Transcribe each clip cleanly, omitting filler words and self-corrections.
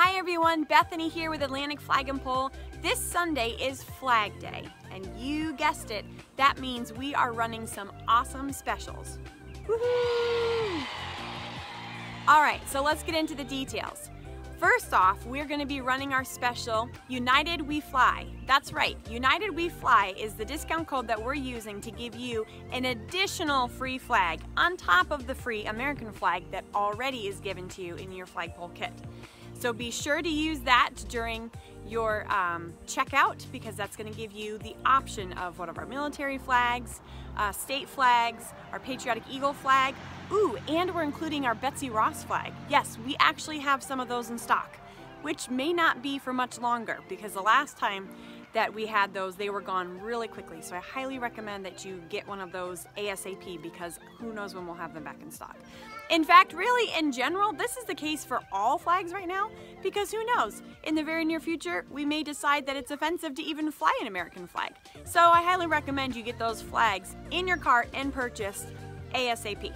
Hi everyone, Bethany here with Atlantic Flag and Pole. This Sunday is Flag Day, and you guessed it, that means we are running some awesome specials. Woohoo! All right, so let's get into the details. First off, we're going to be running our special United We Fly. That's right, United We Fly is the discount code that we're using to give you an additional free flag on top of the free American flag that already is given to you in your flagpole kit. So be sure to use that during your checkout, because that's going to give you the option of one of our military flags, state flags, our Patriotic Eagle flag. Ooh, and we're including our Betsy Ross flag. Yes, we actually have some of those in stock, which may not be for much longer, because the last time that we had those, they were gone really quickly. So I highly recommend that you get one of those ASAP, because who knows when we'll have them back in stock. In fact, really, in general, this is the case for all flags right now, because who knows, in the very near future, we may decide that it's offensive to even fly an American flag. So I highly recommend you get those flags in your cart and purchased ASAP.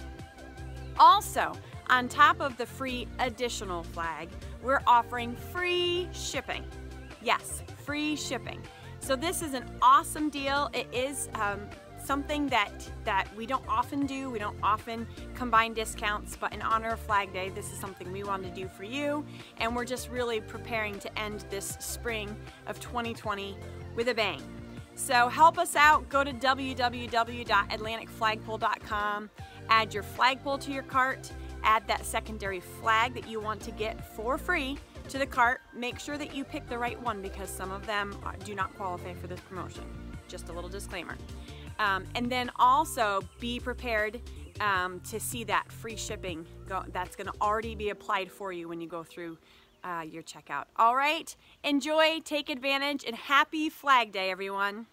Also, on top of the free additional flag, we're offering free shipping. Yes, free shipping. So this is an awesome deal. It is something that we don't often do. We don't often combine discounts, but in honor of Flag Day, this is something we wanted to do for you, and we're just really preparing to end this spring of 2020 with a bang. So help us out. Go to www.atlanticflagpole.com, add your flagpole to your cart, add that secondary flag that you want to get for free to the cart. Make sure that you pick the right one, because some of them do not qualify for this promotion. Just a little disclaimer. And then also be prepared to see that free shipping that's going to already be applied for you when you go through your checkout. All right, enjoy, take advantage, and happy Flag Day, everyone.